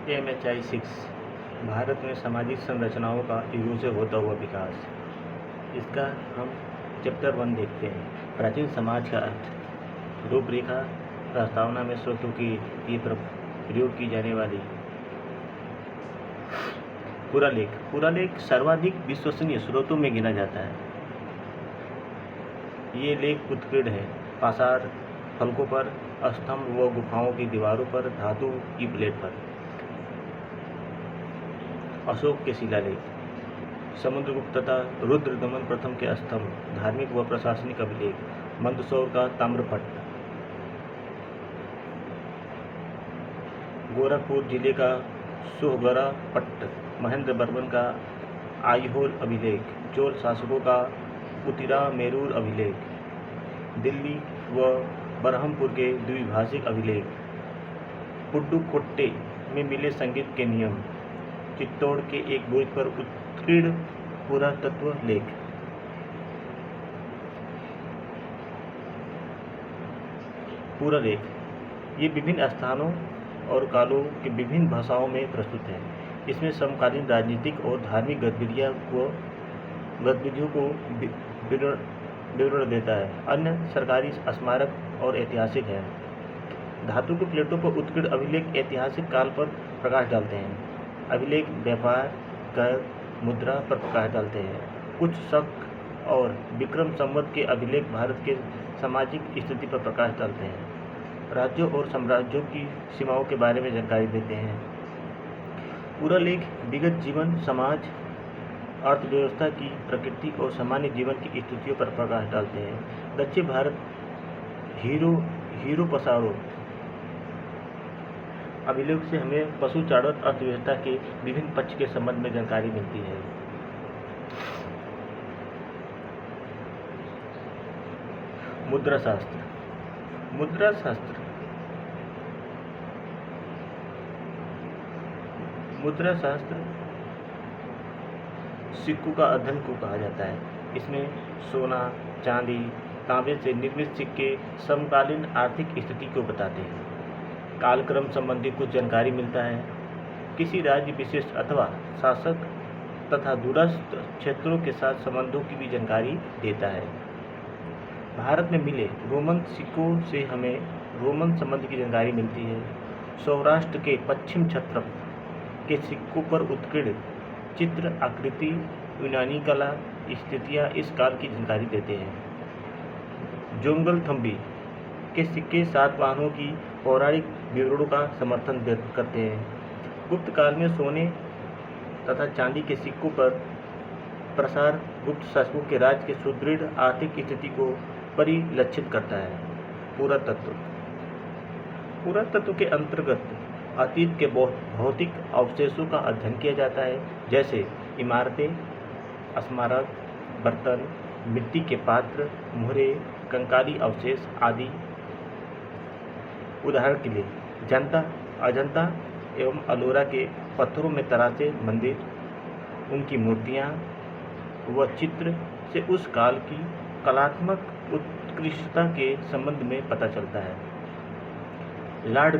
MHI 6 Bharat में सामाजिक संरचनाओं का युगों से होता हुआ विकास। इसका हम चैप्टर 1 देखते हैं। प्राचीन समाज का अर्थ। रूपरेखा। प्रस्तावना में स्रोतों की ये प्रयोग की जाने वाली। पुरालेख। पुरालेख सर्वाधिक विश्वसनीय स्रोतों में गिना जाता है। ये लेख उत्कीर्ण है। पाषाण फलकों पर, स्तंभ व गुफाओं की दीवारों पर, धातु की प्लेट पर। अशोक के शिलालेख। समुद्रगुप्त तथा रुद्रदमन प्रथम के स्तंभ। धार्मिक व प्रशासनिक अभिलेख। मंदसौर का ताम्रपट्ट। गोरखपुर जिले का सोहगरा पट्ट। महेंद्र बर्मन का आईहोल अभिलेख। चोल शासकों का उतिरामेरूर अभिलेख। दिल्ली व बरहमपुर के द्विभाषिक अभिलेख। पुडुकोट्टे में मिले संगीत के नियम। चित्तौड़ के एक बुर्ज पर उत्कीर्ण पुरातत्व लेख। पुरालेख ये विभिन्न स्थानों और कालों की विभिन्न भाषाओं में प्रस्तुत है। इसमें समकालीन राजनीतिक और धार्मिक गतिविधियों को विवरण देता है। अन्य सरकारी स्मारक और ऐतिहासिक है। धातु की प्लेटों पर उत्कीर्ण अभिलेख ऐतिहासिक काल पर प्रकाश डालते हैं। अभिलेख व्यापार, कर, मुद्रा पर प्रकाश डालते हैं। कुछ शक और विक्रम संवत के अभिलेख भारत के सामाजिक स्थिति पर प्रकाश डालते हैं। राज्यों और साम्राज्यों की सीमाओं के बारे में जानकारी देते हैं। पुरालेख विगत जीवन, समाज, अर्थव्यवस्था की प्रकृति और सामान्य जीवन की स्थितियों पर प्रकाश डालते हैं। दक्षिण भारत हीरो पसारो अभिलेख से हमें पशु चारण अर्थव्यवस्था के विभिन्न पक्ष के संबंध में जानकारी मिलती है। मुद्राशास्त्र। मुद्राशास्त्र सिक्कों का अध्ययन को कहा जाता है। इसमें सोना, चांदी, तांबे से निर्मित सिक्के समकालीन आर्थिक स्थिति को बताते हैं। कालक्रम संबंधी कुछ जानकारी मिलता है। किसी राज्य विशेष अथवा शासक तथा दूरस्थ क्षेत्रों के साथ संबंधों की भी जानकारी देता है। भारत में मिले रोमन सिक्कों से हमें रोमन संबंध की जानकारी मिलती है। सौराष्ट्र के पश्चिम क्षत्रप के सिक्कों पर उत्कीर्ण चित्र, आकृति, यूनानी कला, स्थितियाँ इस काल की जानकारी देते हैं। जोंगल थम्बी के सिक्के सातवाहनों की पौराणिक विवरणों का समर्थन करते हैं। गुप्त काल में सोने तथा चांदी के सिक्कों पर प्रसार गुप्त शासकों के राज्य के सुदृढ़ आर्थिक स्थिति को परिलक्षित करता है। पुरातत्व के अंतर्गत अतीत के भौतिक अवशेषों का अध्ययन किया जाता है, जैसे इमारतें, स्मारक, बर्तन, मिट्टी के पात्र, मुहरे, कंकाली अवशेष आदि। उदाहरण के लिए अजंता एवं अलोरा के पत्थरों में तरासे मंदिर, उनकी मूर्तियाँ व चित्र से उस काल की कलात्मक उत्कृष्टता के संबंध में पता चलता है। लॉर्ड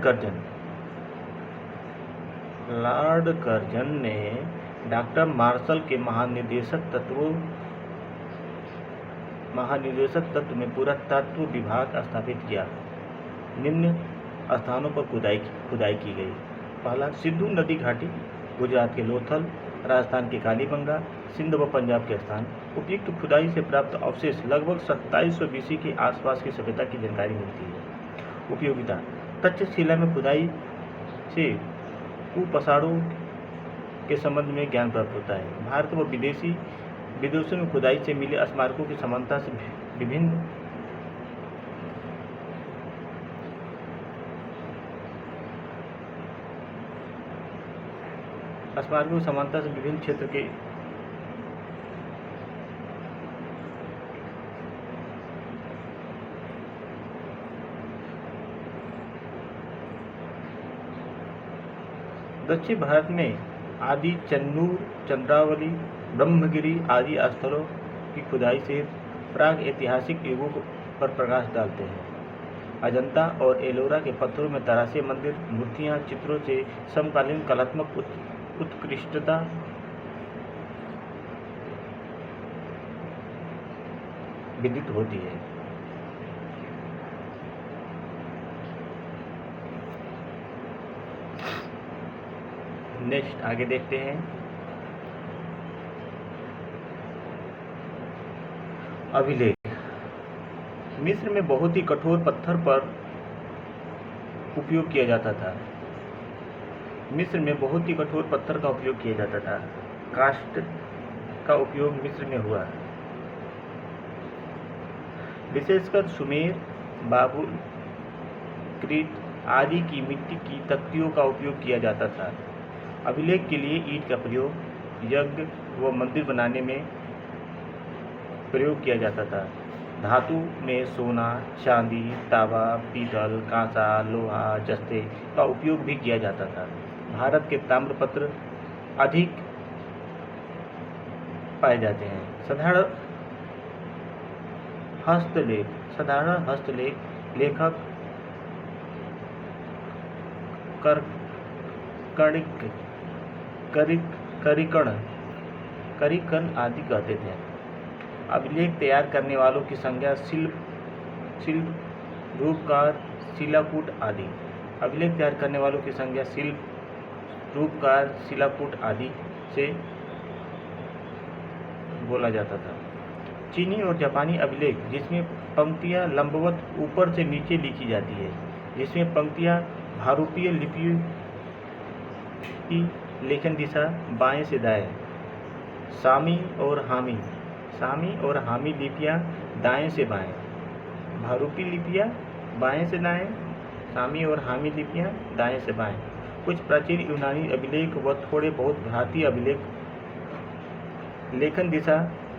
कर्जन ने डॉक्टर मार्शल के महानिदेशक तत्व में पुरातत्व विभाग स्थापित किया। निम्न स्थानों पर खुदाई की गई। पहला, सिंधु नदी घाटी, गुजरात के लोथल, राजस्थान के कालीबंगा, सिंध व पंजाब के स्थान। उपयुक्त खुदाई से प्राप्त अवशेष लगभग 2700 BC के आसपास की सभ्यता की जानकारी मिलती है। उपयोगिता। तक्षशिला में खुदाई से कुपसाड़ों के संबंध में ज्ञान प्राप्त होता है। भारत व विदेशों में खुदाई से मिले स्मारकों की समानता से विभिन्न क्षेत्र के दक्षिण भारत में आदि चन्नूर, चंद्रावली, ब्रह्मगिरी आदि स्थलों की खुदाई से प्राग ऐतिहासिक युगों पर प्रकाश डालते हैं। अजंता और एलोरा के पत्थरों में तरासे मंदिर, मूर्तियां, चित्रों से समकालीन कलात्मक उत्कृष्टता विदित होती है। नेक्स्ट आगे देखते हैं। अभिलेख। मिस्र में बहुत ही कठोर पत्थर पर उपयोग किया जाता था। मिस्र में बहुत ही कठोर पत्थर का उपयोग किया जाता था। कास्ट का उपयोग मिस्र में हुआ, विशेषकर सुमेर, बाबुल, क्रीट आदि की मिट्टी की तख्तियों का उपयोग किया जाता था। अभिलेख के लिए ईंट का प्रयोग यज्ञ व मंदिर बनाने में प्रयोग किया जाता था। धातु में सोना, चांदी, तांबा, पीतल, कांसा, लोहा, जस्ते का उपयोग भी किया जाता था। भारत के ताम्रपत्र अधिक पाए जाते हैं। साधारण हस्तलेख लेखक करिकन आदि कहते थे। अभिलेख तैयार करने वालों की संख्या शिल्प, रूपकार, शिलाकूट आदि। अभिलेख तैयार करने वालों की संख्या शिल्प, रूपकार, शिलाकूट आदि से बोला जाता था। चीनी और जापानी अभिलेख, जिसमें पंक्तियां लंबवत ऊपर से नीचे लिखी जाती है, जिसमें पंक्तियां भारूपीय लिपि की लेखन दिशा बाएं से दाएं। सामी और हामी लिपियां दाएं से बाएं। भारूपी लिपियां बाएं से दाएं। सामी और हामी लिपियां दाएं से बाएं। कुछ प्राचीन यूनानी अभिलेख व थोड़े बहुत भारतीय अभिलेख लेखन दिशा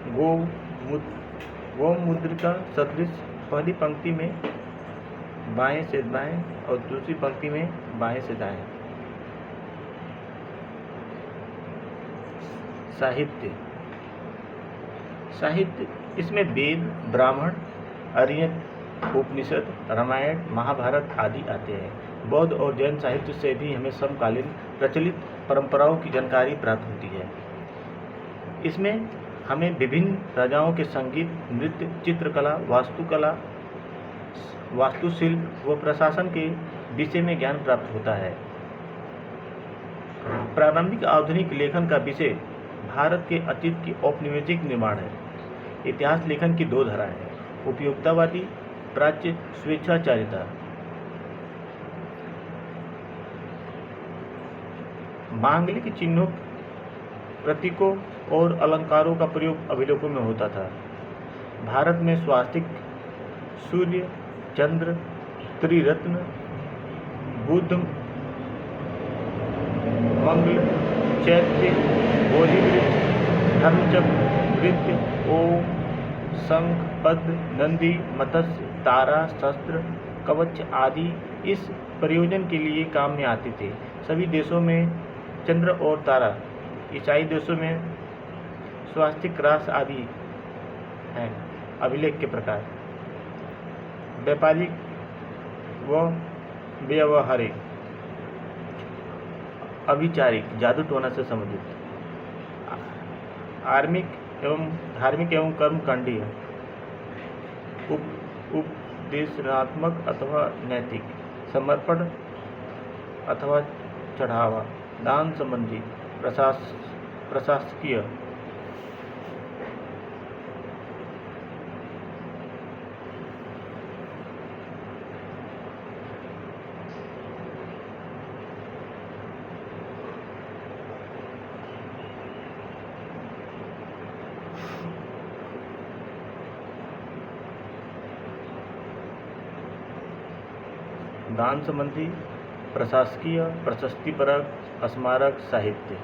गोम मुद्रिका सदृश, पहली पंक्ति में बाएं से बाएं और दूसरी पंक्ति में बाएं से दाएं। साहित्य इसमें वेद, ब्राह्मण, आर्यन, उपनिषद, रामायण, महाभारत आदि आते हैं। बौद्ध और जैन साहित्य से भी हमें समकालीन प्रचलित परंपराओं की जानकारी प्राप्त होती है। इसमें हमें विभिन्न राजाओं के संगीत, नृत्य, चित्रकला, वास्तुशिल्प व प्रशासन के विषय में ज्ञान प्राप्त होता है। प्रारंभिक आधुनिक लेखन का विषय भारत के अतीत की औपनिवेशिक निर्माण है। इतिहास लेखन की दो धाराएं हैं, उपयोगितावादी, प्राच्य, स्वेच्छाचारिता। मांगलिक चिन्हों, प्रतीकों और अलंकारों का प्रयोग अभिलेखों में होता था। भारत में स्वास्तिक, सूर्य, चंद्र, त्रिरत्न, बुध, मंगल, चैत्य, बोधिवृक्ष, धर्मचक्र, वृत्त, ओम, शंख, पद्म, नंदी, मत्स्य, तारा, शस्त्र, कवच आदि इस प्रयोजन के लिए काम में आते थे। सभी देशों में चंद्र और तारा, ईसाई देशों में स्वास्तिक रास आदि हैं। अभिलेख के प्रकार व्यापारिक व व्यवहारिक, अभिचारिक, जादू टोना से संबंधित, धार्मिक एवं कर्मकांडीय, उपदेशनात्मक अथवा नैतिक, समर्पण अथवा चढ़ावा, दान संबंधी, प्रशासकीय। दान संबंधी, प्रशासकीय, प्रशस्तिपरक, स्मारक, साहित्य।